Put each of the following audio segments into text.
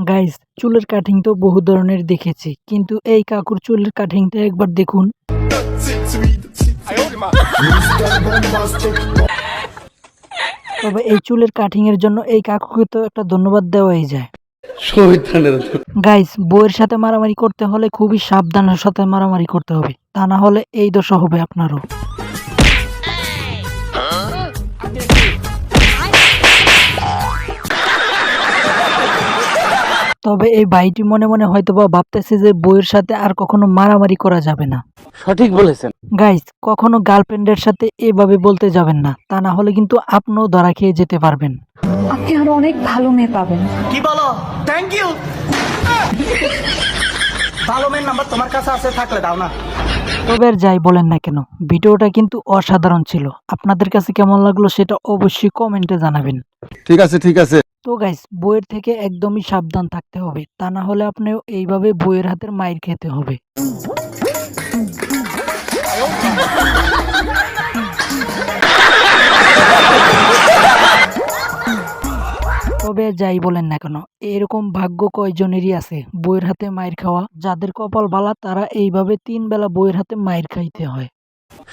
Guys, চুলের cutting তো বহু ধরনের দেখেছি, কিন্তু এই কাকুর চুলের কাটিংটা একবার দেখুন। তবে এই চুলের কাটিং এর জন্য এই কাকুকে তো একটা ধন্যবাদ দেওয়াই যায়। গাইস, বউয়ের সাথে মারামারি করতে হলে খুবই সাবধানের সাথে মারামারি করতে হবে, তা না হলে এই দশা হবে আপনারও। তবে এই ভাইটি মনে মনে হয়তোবা ভাবতেছে যে বউয়ের সাথে আর কখনো মারামারি করা যাবে না। সঠিক বলেছেন। গাইস, কখনো গার্লফ্রেন্ডের সাথে এভাবে বলতে যাবেন না, তা না হলে কিন্তু আপনিও ধরা খেয়ে যেতে পারবেন। আপনি আরো অনেক ভালো মেয়ে পাবেন। কি বলো? Thank you. ভালো মেয়ের নাম্বার তোমার কাছে আছে, থাকলে দাও না। তবে আর যাই বলেন না কেন, ভিডিওটা কিন্তু অসাধারণ ছিল। আপনাদের কাছে কেমন লাগলো সেটা অবশ্যই কমেন্টে জানাবেন। ঠিক আছে ঠিক আছে। তো গাইস, বইয়ের থেকে একদমই সাবধান থাকতে হবে, তা না হলে আপনিও এইভাবে বইয়ের হাতের মাইর খেতে হবে। তবে যাই বলেন না কেন, এরকম ভাগ্য কয়জনেরই আছে বইয়ের হাতে মাইর খাওয়া। যাদের কপাল বালা তারা এইভাবে 3 বেলা বইয়ের হাতে মাইর খাইতে হয়।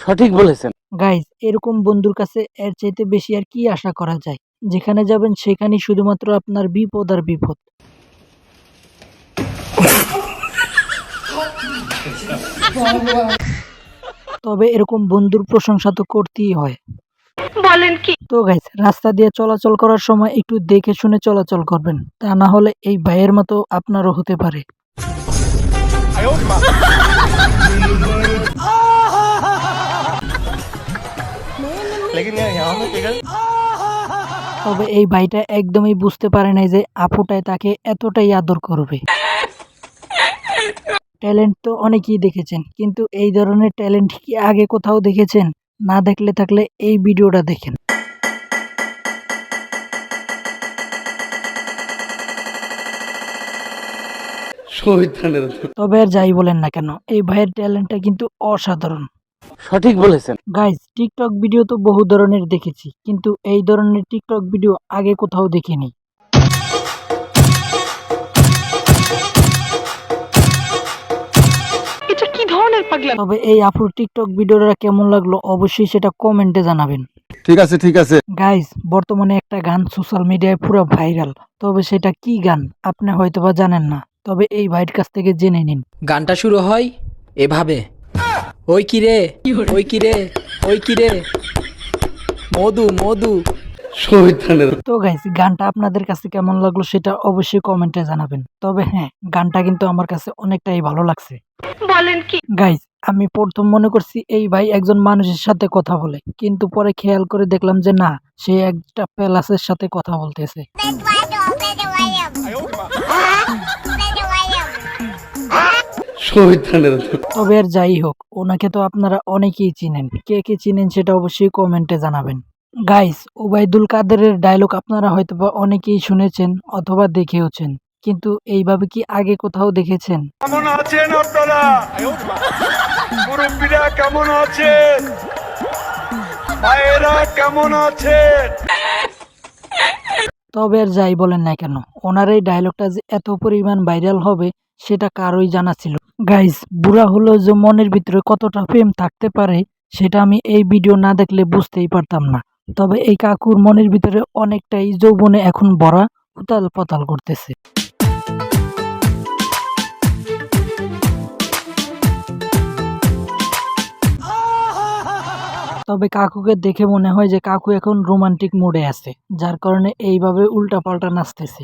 সঠিক বলেছেন। গাইস, এরকম বন্ধুর কাছে এর চাইতে বেশি আর কি আশা করা যায়? যেখানে যাবেন সেখানেই শুধুমাত্র আপনার বিপদ আর বিপদ। তবে এরকম বন্ধুর প্রশংসা তো করতেই হয়। বলেন কি? তো গাইস, রাস্তা দিয়ে চলাচল করার সময় একটু দেখে শুনে চলাচল করবেন, তা না হলে এই ভাইয়ের মতো আপনারও হতে পারে। তবে এই ভাইটা একদমই বুঝতে পারে নাই যে আপুটাই তাকে এতটাই আদর করবে। ট্যালেন্ট তো অনেকেই দেখেছেন, কিন্তু এই ধরনের ট্যালেন্ট কি আগে কোথাও দেখেছেন? না দেখলে থাকলে এই ভিডিওটা দেখেন। তবে আর যাই বলেন না কেন, এই ভাইয়ের ট্যালেন্টটা কিন্তু অসাধারণ। সঠিক বলেছেন। গাইস, টিকটক ভিডিও তো বহু ধরনের দেখেছি, কিন্তু এই ধরনের টিকটক ভিডিও আগে কোথাও দেখিনি। এটা কি ধরনের পাগলামি? তবে এই আপুর টিকটক ভিডিওটা কেমন লাগলো অবশ্যই সেটা কমেন্টে জানাবেন। ঠিক আছে ঠিক আছে। গাইস, বর্তমানে একটা গান সোশ্যাল মিডিয়ায় পুরো ভাইরাল। তবে সেটা কি গান আপনি হয়তোবা জানেন না, তবে এই ভাইয়ের কাছ থেকে জেনে নিন। গানটা শুরু হয় এভাবে, ওই কিরে ওই কিরে ওই কিরে মধু মধু। তো গাইস, গানটা আপনাদের কাছে কেমন লাগলো সেটা অবশ্যই কমেন্টে জানাবেন। তবে হ্যাঁ, গানটা কিন্তু আমার কাছে অনেকটাই ভালো লাগছে। বলেন কি? গাইস, আমি প্রথম মনে করছি এই ভাই একজন মানুষের সাথে কথা বলে, কিন্তু পরে খেয়াল করে দেখলাম যে না, সে একটা প্যালাসের সাথে কথা বলতেছে। তবে আর যাই হোক, ওনাকে তো আপনারা অনেকেই চিনেন। কে কে চিনেন সেটা অবশ্যই কমেন্টে জানাবেন। গাইস, ওবায়দুল কাদেরের ডায়লগ আপনারা হয়তোবা অনেকেই শুনেছেন অথবা দেখেওছেন, কিন্তু এইভাবে কি আগে কোথাও দেখেছেন? কেমন আছেন আপনারা? মুরব্বীরা কেমন আছেন? ভাইয়েরা কেমন আছেন? তবে আর যাই বলেন না কেন, ওনার এই ডায়লগটা যে এত পরিমাণ ভাইরাল হবে সেটা কারোই জানা ছিল। গাইস, বুড়া হলো যে মনের ভিতরে কতটা প্রেম থাকতে পারে সেটা আমি এই ভিডিও না দেখলে বুঝতেই পারতাম না। তবে এই কাকুর মনের ভিতরে অনেকটাই যৌবনে এখন ভরা, উতাল পাতাল করতেছে। তবে কাকুকে দেখে মনে হয় যে কাকু এখন রোমান্টিক মুডে আছে, যার কারণে এইভাবে উল্টাপাল্টা নাচতেছে।